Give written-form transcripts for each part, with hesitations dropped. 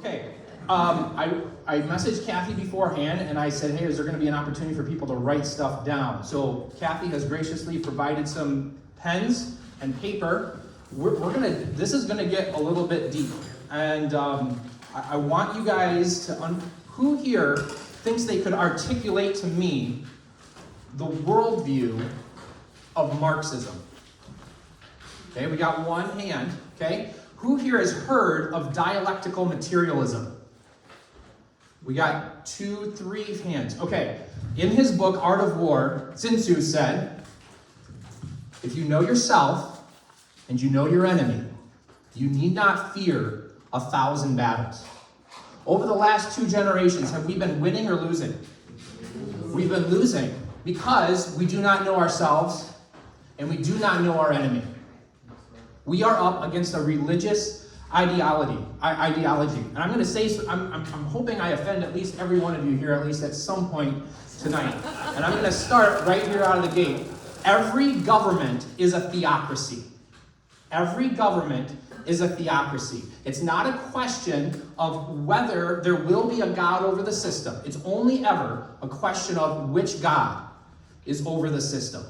Okay, I messaged Kathy beforehand and I said, hey, is there going to be an opportunity for people to write stuff down? So Kathy has graciously provided some pens and paper. This is gonna get a little bit deep. And I want you guys to, who here thinks they could articulate to me the worldview of Marxism? Okay, we got one hand, okay? Who here has heard of dialectical materialism? We got 2, 3 hands. Okay, in his book, Art of War, Sun Tzu said, if you know yourself and you know your enemy, you need not fear 1,000 battles. Over the last 2 generations, have we been winning or losing? We've been losing because we do not know ourselves and we do not know our enemy. We are up against a religious ideology. And I'm going to say, I'm hoping I offend at least every one of you here, at least at some point tonight. And I'm going to start right here out of the gate. Every government is a theocracy. Every government is a theocracy. It's not a question of whether there will be a God over the system. It's only ever a question of which God is over the system.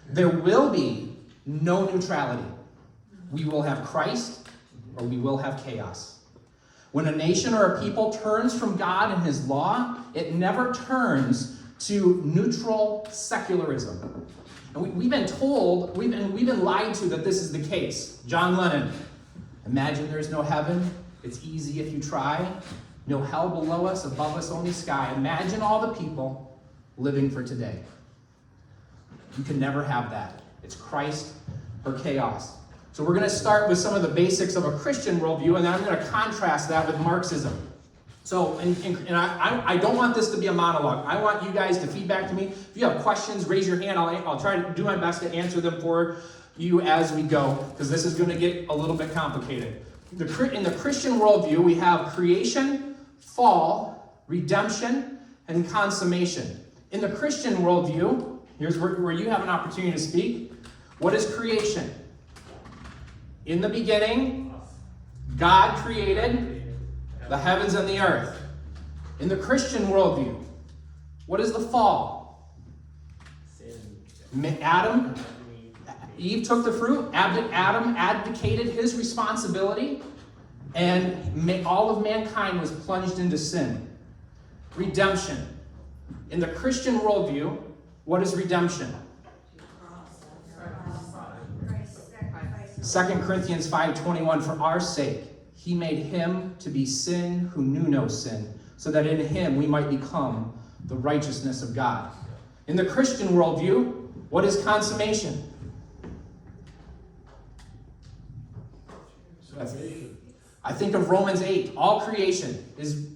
There will be no neutrality. We will have Christ or we will have chaos. When a nation or a people turns from God and his law, it never turns to neutral secularism. And we've been told, we've been lied to that this is the case. John Lennon, imagine there's no heaven. It's easy if you try. No hell below us, above us only sky. Imagine all the people living for today. You can never have that. It's Christ or chaos. So we're going to start with some of the basics of a Christian worldview, and then I'm going to contrast that with Marxism. So, and I don't want this to be a monologue. I want you guys to feedback to me. If you have questions, raise your hand. I'll try to do my best to answer them for you as we go, because this is going to get a little bit complicated. In the Christian worldview, we have creation, fall, redemption, and consummation. In the Christian worldview, here's where you have an opportunity to speak. What is creation? In the beginning, God created the heavens and the earth. In the Christian worldview, what is the fall? Sin. Eve took the fruit. Adam abdicated his responsibility, and all of mankind was plunged into sin. Redemption. In the Christian worldview, what is redemption? 2 Corinthians 5:21, for our sake, he made him to be sin who knew no sin, so that in him we might become the righteousness of God. In the Christian worldview, what is consummation? I think of Romans 8. All creation is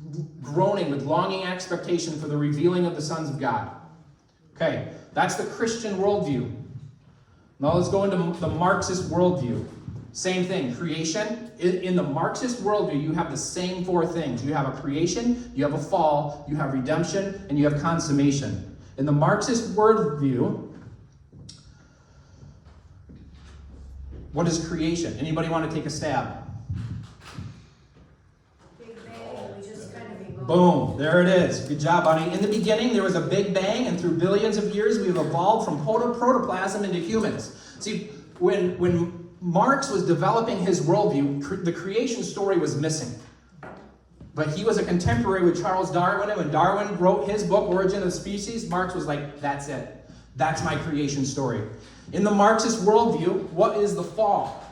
groaning with longing expectation for the revealing of the sons of God. Okay, that's the Christian worldview. Now let's go into the Marxist worldview. Same thing, creation. In the Marxist worldview, you have the same 4 things. You have a creation, you have a fall, you have redemption, and you have consummation. In the Marxist worldview, what is creation? Anybody want to take a stab? Big Bang, we just kind of evolved. Boom, there it is. Good job, honey. In the beginning, there was a big bang, and through billions of years, we've evolved from protoplasm into humans. See, when Marx was developing his worldview, the creation story was missing. But he was a contemporary with Charles Darwin, and when Darwin wrote his book, Origin of Species, Marx was like, that's it. That's my creation story. In the Marxist worldview, what is the fall?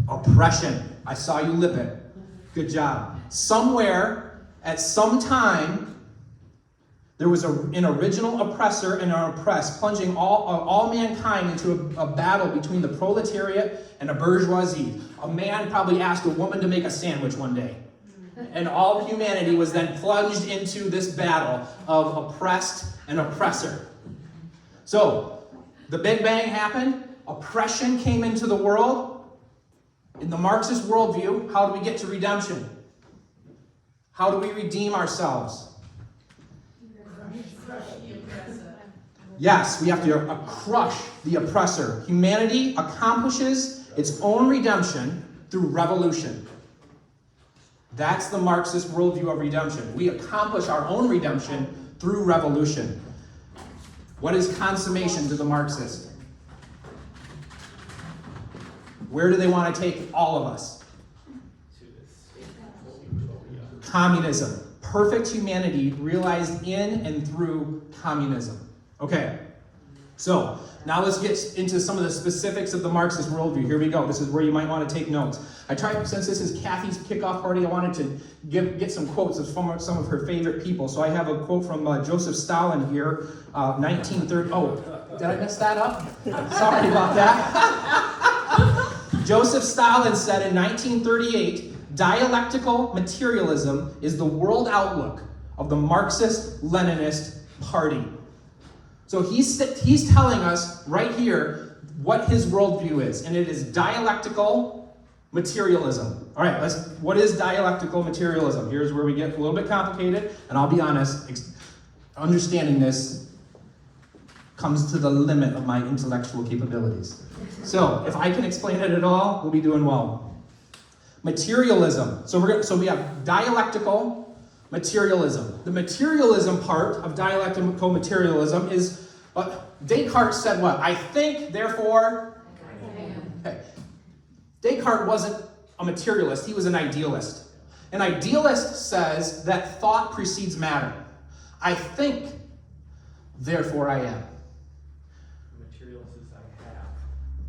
Oppression. I saw you lip it. Good job. Somewhere, at some time, there was an original oppressor and an oppressed, plunging all mankind into a battle between the proletariat and a bourgeoisie. A man probably asked a woman to make a sandwich one day. And all humanity was then plunged into this battle of oppressed and oppressor. So, the Big Bang happened. Oppression came into the world. In the Marxist worldview, how do we get to redemption? How do we redeem ourselves? Yes, we have to crush the oppressor. Humanity accomplishes its own redemption through revolution. That's the Marxist worldview of redemption. We accomplish our own redemption through revolution. What is consummation to the Marxist? Where do they want to take all of us? Communism. Perfect humanity realized in and through communism. Okay, so now let's get into some of the specifics of the Marxist worldview. Here we go. This is where you might want to take notes. I tried, since this is Kathy's kickoff party, I wanted to get some quotes of some of her favorite people. So I have a quote from Joseph Stalin here, 1930. Oh, did I mess that up? Sorry about that. Joseph Stalin said in 1938, dialectical materialism is the world outlook of the Marxist-Leninist party. So he's telling us right here what his worldview is, and it is dialectical materialism. All right, what is dialectical materialism? Here's where we get a little bit complicated, and I'll be honest, understanding this comes to the limit of my intellectual capabilities. So if I can explain it at all, we'll be doing well. Materialism. So we have dialectical materialism. The materialism part of dialectical materialism is Descartes said what? I think, therefore. Okay. Descartes wasn't a materialist, he was an idealist. An idealist says that thought precedes matter. I think, therefore I am.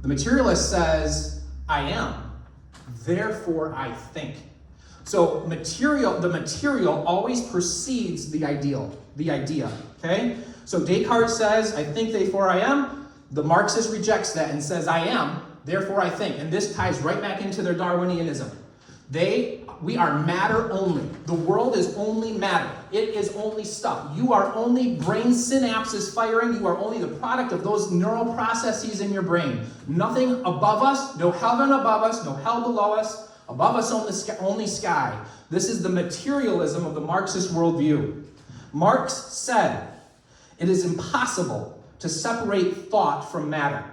The materialist says, I am, therefore I think. So the material always precedes the idea, okay? So Descartes says, I think, therefore I am. The Marxist rejects that and says, I am, therefore I think. And this ties right back into their Darwinianism. We are matter only. The world is only matter. It is only stuff. You are only brain synapses firing. You are only the product of those neural processes in your brain. Nothing above us, no heaven above us, no hell below us. Above us only sky. This is the materialism of the Marxist worldview. Marx said, it is impossible to separate thought from matter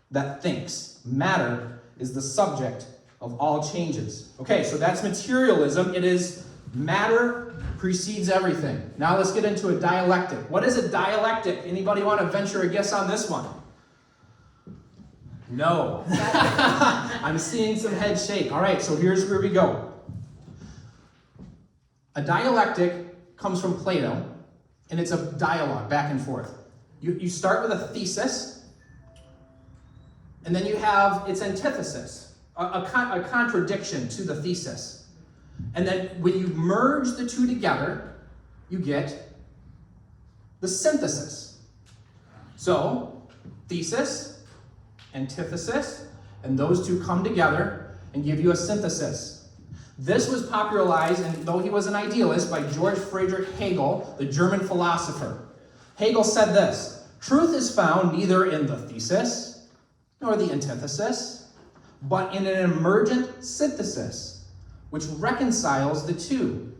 that thinks. Matter is the subject of all changes. Okay, so that's materialism. It is matter precedes everything. Now let's get into a dialectic. What is a dialectic? Anybody want to venture a guess on this one? No. I'm seeing some head shake. All right, so here's where we go. A dialectic comes from Plato, and it's a dialogue back and forth. You start with a thesis, and then you have its antithesis. A contradiction to the thesis. And then when you merge the two together, you get the synthesis. So, thesis, antithesis, and those two come together and give you a synthesis. This was popularized, and though he was an idealist, by George Friedrich Hegel, the German philosopher. Hegel said this: truth is found neither in the thesis nor the antithesis, but in an emergent synthesis, which reconciles the two.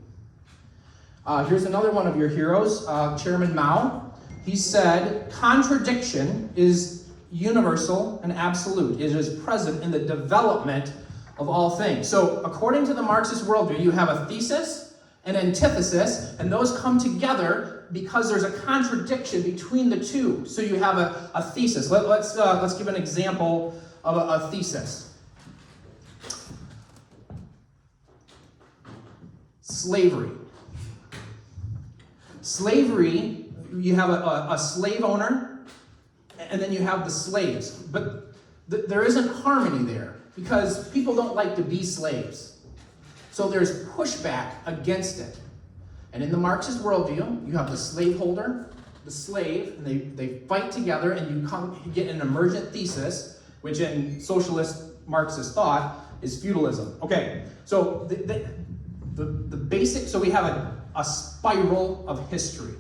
Here's another one of your heroes, Chairman Mao. He said, contradiction is universal and absolute. It is present in the development of all things. So according to the Marxist worldview, you have a thesis, an antithesis, and those come together because there's a contradiction between the two. So you have a thesis. Let's give an example of a thesis. Slavery. Slavery, you have a slave owner, and then you have the slaves. But there isn't harmony there, because people don't like to be slaves. So there's pushback against it. And in the Marxist worldview, you have the slaveholder, the slave, and they fight together, and you get an emergent thesis, which in socialist Marxist thought is feudalism. Okay, so the basic, so we have a spiral of history,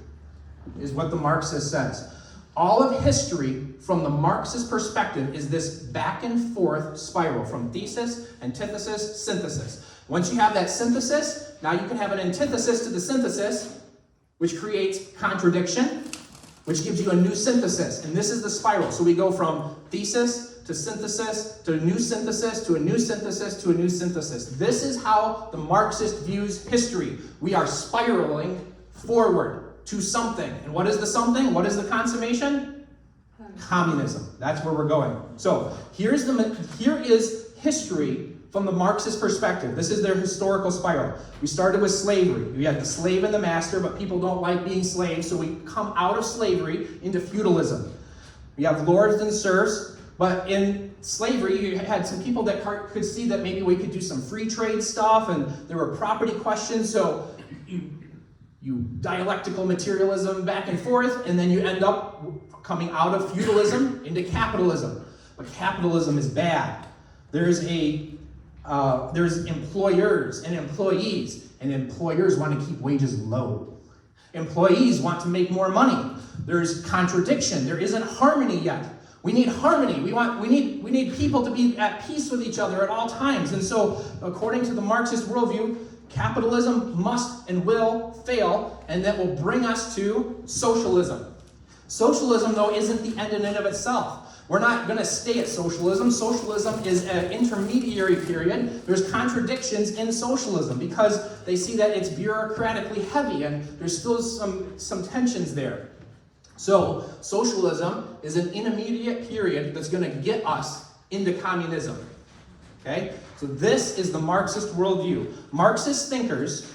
is what the Marxist says. All of history, from the Marxist perspective, is this back and forth spiral from thesis, antithesis, synthesis. Once you have that synthesis, now you can have an antithesis to the synthesis, which creates contradiction, which gives you a new synthesis. And this is the spiral. So we go from thesis to synthesis, to a new synthesis, to a new synthesis, to a new synthesis. This is how the Marxist views history. We are spiraling forward to something. And what is the something? What is the consummation? Communism. That's where we're going. So here is history from the Marxist perspective. This is their historical spiral. We started with slavery. We had the slave and the master, but people don't like being slaves, so we come out of slavery into feudalism. We have lords and serfs, but in slavery, you had some people that could see that maybe we could do some free trade stuff, and there were property questions, so you dialectical materialism back and forth, and then you end up coming out of feudalism into capitalism. But capitalism is bad. There's employers and employers want to keep wages low. Employees want to make more money. There's contradiction. There isn't harmony yet. We need harmony. We need people to be at peace with each other at all times. And so, according to the Marxist worldview, capitalism must and will fail, and that will bring us to socialism. Socialism, though, isn't the end in and of itself. We're not going to stay at socialism. Socialism is an intermediary period. There's contradictions in socialism because they see that it's bureaucratically heavy and there's still some tensions there. So socialism is an intermediate period that's going to get us into communism. Okay? So this is the Marxist worldview. Marxist thinkers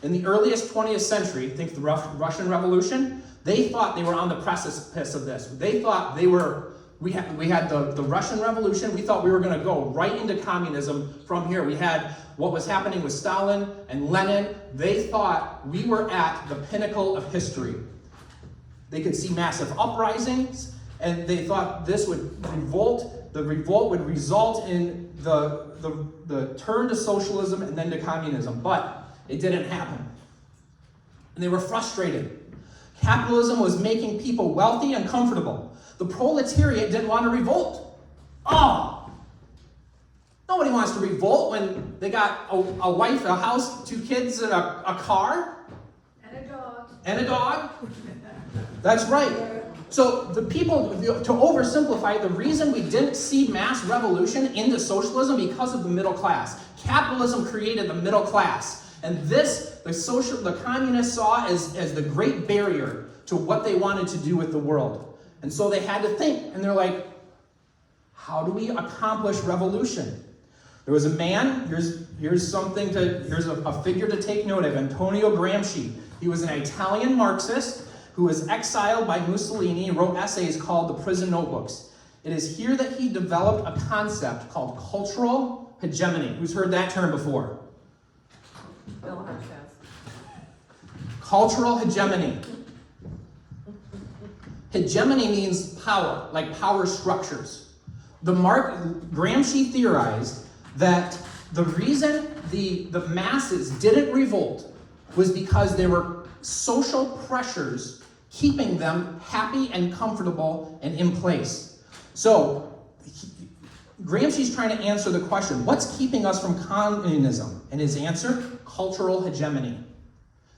in the earliest 20th century, think the Russian Revolution, they thought they were on the precipice of this. They thought we had the Russian Revolution. We thought we were going to go right into communism from here. We had what was happening with Stalin and Lenin. They thought we were at the pinnacle of history. They could see massive uprisings, and they thought this would revolt. The revolt would result in the turn to socialism and then to communism. But it didn't happen. And they were frustrated. Capitalism was making people wealthy and comfortable. The proletariat didn't want to revolt. Oh! Nobody wants to revolt when they got a wife, a house, 2 kids, and a car. And a dog. And a dog. That's right. So the people, to oversimplify, the reason we didn't see mass revolution into socialism because of the middle class. Capitalism created the middle class. And this, the communists saw as the great barrier to what they wanted to do with the world. And so they had to think, and they're like, how do we accomplish revolution? There was a man, here's a figure to take note of, Antonio Gramsci. He was an Italian Marxist who was exiled by Mussolini and wrote essays called The Prison Notebooks. It is here that he developed a concept called cultural hegemony. Who's heard that term before? Bill Hutchins. Cultural hegemony. Hegemony means power, like power structures. Gramsci theorized that the reason the masses didn't revolt was because there were social pressures keeping them happy and comfortable and in place. So Gramsci's trying to answer the question, what's keeping us from communism? And his answer, cultural hegemony.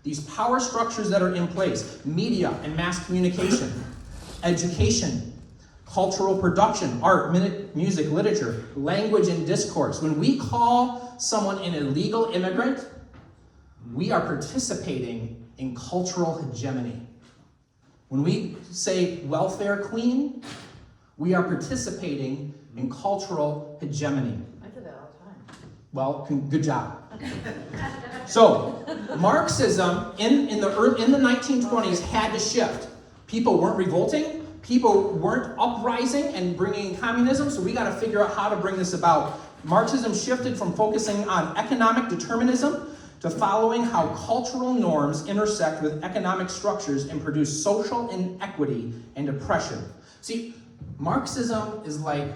These power structures that are in place, media and mass communication, education, cultural production, art, music, literature, language and discourse. When we call someone an illegal immigrant, we are participating in cultural hegemony. When we say welfare queen, we are participating in cultural hegemony. I do that all the time. Well, good job. So, Marxism in the 1920s had to shift. People weren't revolting, people weren't uprising and bringing in communism, so we got to figure out how to bring this about. Marxism shifted from focusing on economic determinism to following how cultural norms intersect with economic structures and produce social inequity and oppression. See, Marxism is like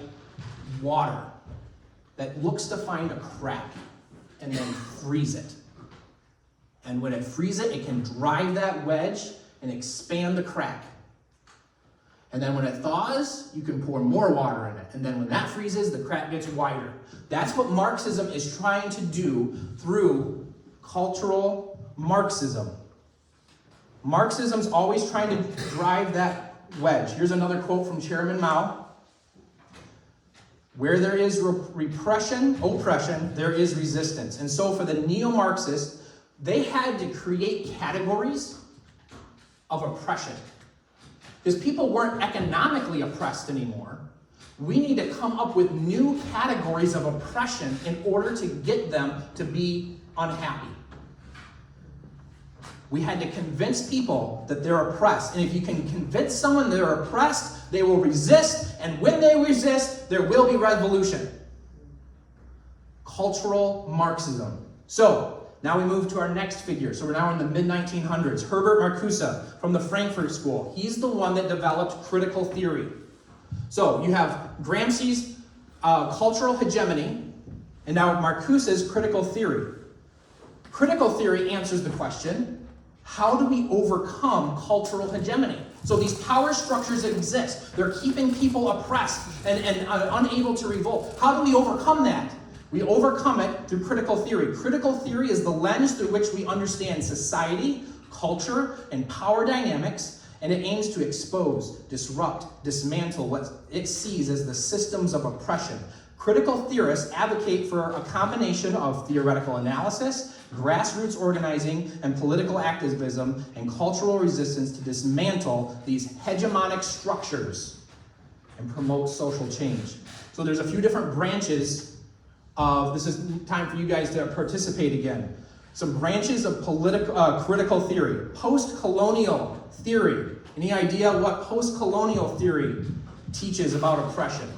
water that looks to find a crack and then freeze it. And when it freezes it, it can drive that wedge and expand the crack. And then when it thaws, you can pour more water in it. And then when that freezes, the crack gets wider. That's what Marxism is trying to do through cultural Marxism. Marxism's always trying to drive that wedge. Here's another quote from Chairman Mao. Where there is oppression, there is resistance. And so for the neo-Marxists, they had to create categories of oppression. Because people weren't economically oppressed anymore. We need to come up with new categories of oppression in order to get them to be unhappy. We had to convince people that they're oppressed. And if you can convince someone they're oppressed, they will resist. And when they resist, there will be revolution. Cultural Marxism. So, now we move to our next figure. So we're now in the mid-1900s. Herbert Marcuse from the Frankfurt School. He's the one that developed critical theory. So you have Gramsci's cultural hegemony, and now Marcuse's critical theory. Critical theory answers the question, how do we overcome cultural hegemony? So these power structures that exist, they're keeping people oppressed and unable to revolt. How do we overcome that? We overcome it through critical theory. Critical theory is the lens through which we understand society, culture, and power dynamics, and it aims to expose, disrupt, dismantle what it sees as the systems of oppression. Critical theorists advocate for a combination of theoretical analysis, grassroots organizing, and political activism and cultural resistance to dismantle these hegemonic structures and promote social change. So there's a few different branches of, this is time for you guys to participate again. Some branches of critical theory. Post-colonial theory. Any idea what post-colonial theory teaches about oppression?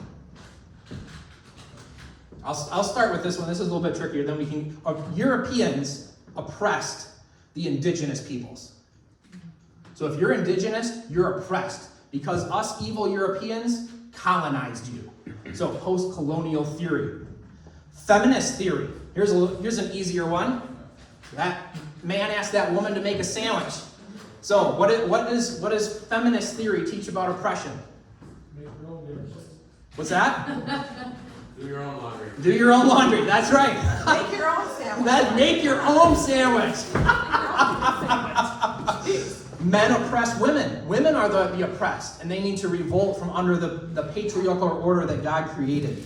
I'll start with this one. This is a little bit trickier. Then we can. Europeans oppressed the indigenous peoples. So if you're indigenous, you're oppressed because us evil Europeans colonized you. So post-colonial theory. Feminist theory. Here's an easier one. That man asked that woman to make a sandwich. So what does feminist theory teach about oppression? Make your own dinner. What's that? Do your own laundry. Do your own laundry. That's right. Make your own sandwich. Make your own sandwich. Men oppress women. Women are the oppressed, and they need to revolt from under the patriarchal order that God created.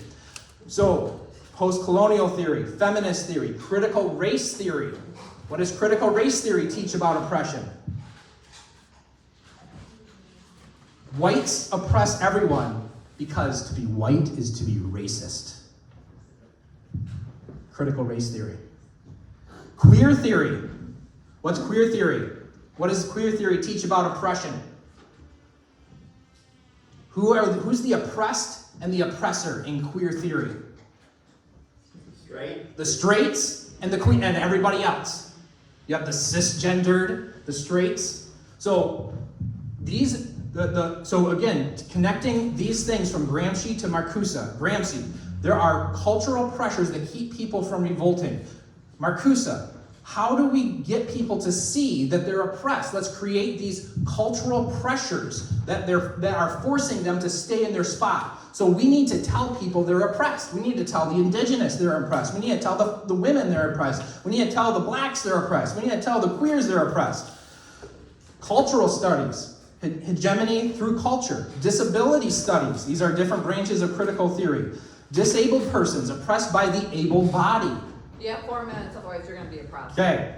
So, post-colonial theory, feminist theory, critical race theory. What does critical race theory teach about oppression? Whites oppress everyone because to be white is to be racist. Critical race theory. Queer theory. What's queer theory? What does queer theory teach about oppression? Who's the oppressed and the oppressor in queer theory? Straight. The straights and the queen and everybody else. You have the cisgendered, the straights. So so again, connecting these things from Gramsci to Marcuse. Gramsci, there are cultural pressures that keep people from revolting. Marcuse, how do we get people to see that they're oppressed? Let's create these cultural pressures that are forcing them to stay in their spot. So we need to tell people they're oppressed. We need to tell the indigenous they're oppressed. We need to tell the women they're oppressed. We need to tell the blacks they're oppressed. We need to tell the queers they're oppressed. Cultural studies, hegemony through culture. Disability studies, these are different branches of critical theory. Disabled persons oppressed by the able body. You have 4 minutes, otherwise you're going to be a problem. Okay.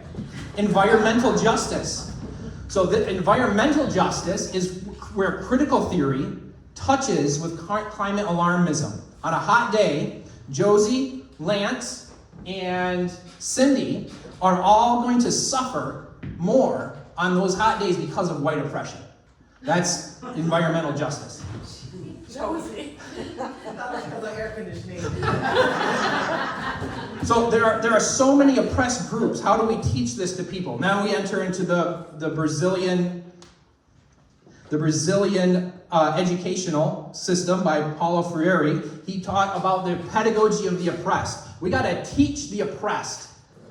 Environmental justice. So the environmental justice is where critical theory touches with climate alarmism. On a hot day, Josie, Lance, and Cindy are all going to suffer more on those hot days because of white oppression. That's environmental justice. Josie. The air conditioning. So there are so many oppressed groups. How do we teach this to people? Now we enter into the Brazilian educational system by Paulo Freire. He taught about the pedagogy of the oppressed. We got to teach the oppressed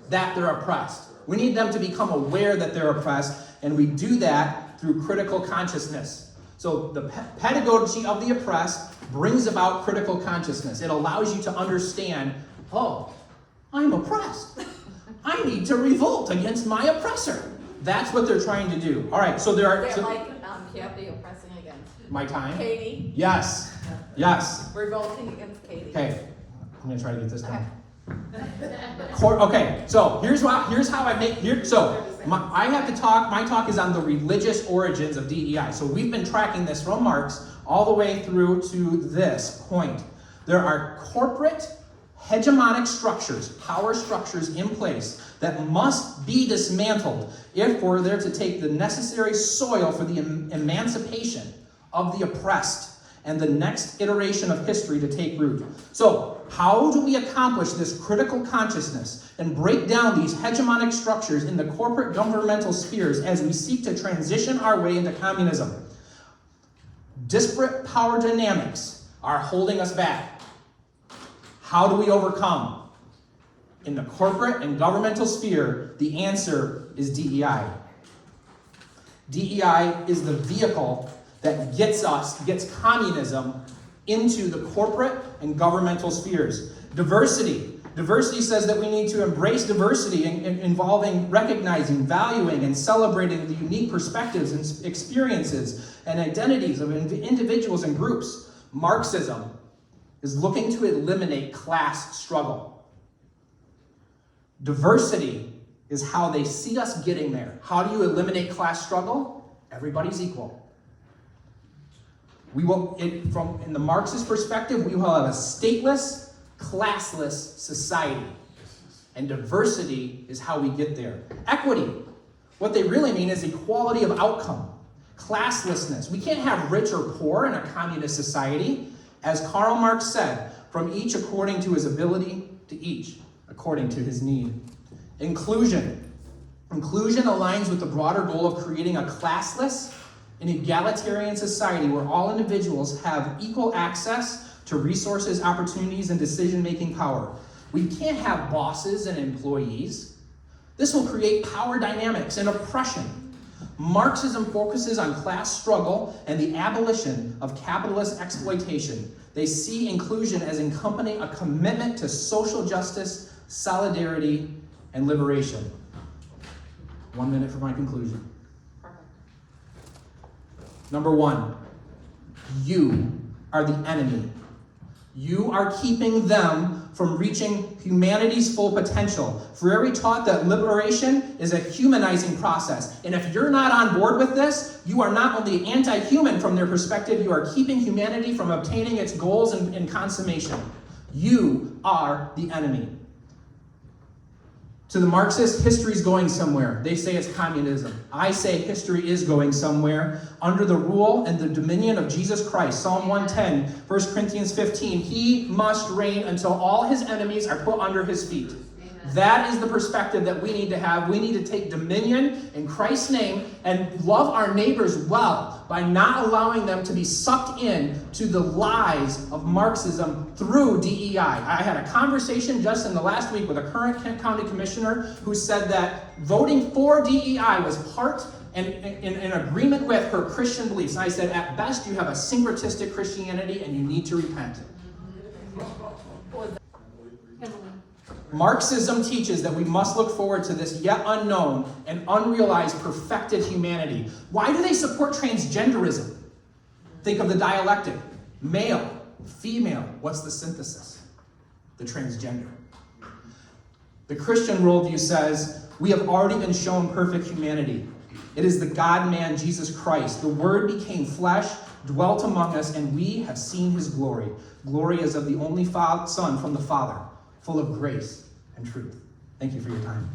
that they're oppressed. We need them to become aware that they're oppressed, and we do that through critical consciousness. So the pedagogy of the oppressed brings about critical consciousness. It allows you to understand, oh, I'm oppressed. I need to revolt against my oppressor. That's what they're trying to do. All right, so there are... They're like Kathy oppressing against. my time? Katie, Yes. Yes. we're voting against Katie. Okay. I'm gonna try to get this done. Okay, so here's how I make here. So I have to talk. My talk is on the religious origins of DEI. So we've been tracking this from Marx all the way through to this point. There are corporate hegemonic structures, power structures in place that must be dismantled if we're there to take the necessary soil for the emancipation of the oppressed and the next iteration of history to take root. So, how do we accomplish this critical consciousness and break down these hegemonic structures in the corporate governmental spheres as we seek to transition our way into communism? Disparate power dynamics are holding us back. How do we overcome? In the corporate and governmental sphere, the answer is DEI. DEI is the vehicle that gets communism into the corporate and governmental spheres. Diversity. Diversity says that we need to embrace diversity involving recognizing, valuing, and celebrating the unique perspectives and experiences and identities of individuals and groups. Marxism is looking to eliminate class struggle. Diversity is how they see us getting there. How do you eliminate class struggle? Everybody's equal. We will, in the Marxist perspective, we will have a stateless, classless society. And diversity is how we get there. Equity. What they really mean is equality of outcome. Classlessness. We can't have rich or poor in a communist society. As Karl Marx said, from each according to his ability, to each according to his need. Inclusion. Inclusion aligns with the broader goal of creating a classless, an egalitarian society where all individuals have equal access to resources, opportunities, and decision-making power. We can't have bosses and employees. This will create power dynamics and oppression. Marxism focuses on class struggle and the abolition of capitalist exploitation. They see inclusion as encompassing a commitment to social justice, solidarity, and liberation. 1 minute for my conclusion. Number 1, you are the enemy. You are keeping them from reaching humanity's full potential. Freire taught that liberation is a humanizing process. And if you're not on board with this, you are not only anti-human from their perspective, you are keeping humanity from obtaining its goals and consummation. You are the enemy. To the Marxists, history is going somewhere. They say it's communism. I say history is going somewhere under the rule and the dominion of Jesus Christ. Psalm 110, 1 Corinthians 15. He must reign until all his enemies are put under his feet. Amen. That is the perspective that we need to have. We need to take dominion in Christ's name and love our neighbors well by not allowing them to be sucked in to the lies of Marxism through DEI. I had a conversation just in the last week with a current county commissioner who said that voting for DEI was part and in agreement with her Christian beliefs. And I said, at best, you have a syncretistic Christianity and you need to repent. Marxism teaches that we must look forward to this yet unknown and unrealized perfected humanity. Why do they support transgenderism? Think of the dialectic. Male, female, what's the synthesis? The transgender. The Christian worldview says, we have already been shown perfect humanity. It is the God-man, Jesus Christ. The Word became flesh, dwelt among us, and we have seen his glory. Glory as of the only Son from the Father, full of grace and truth. Thank you for your time.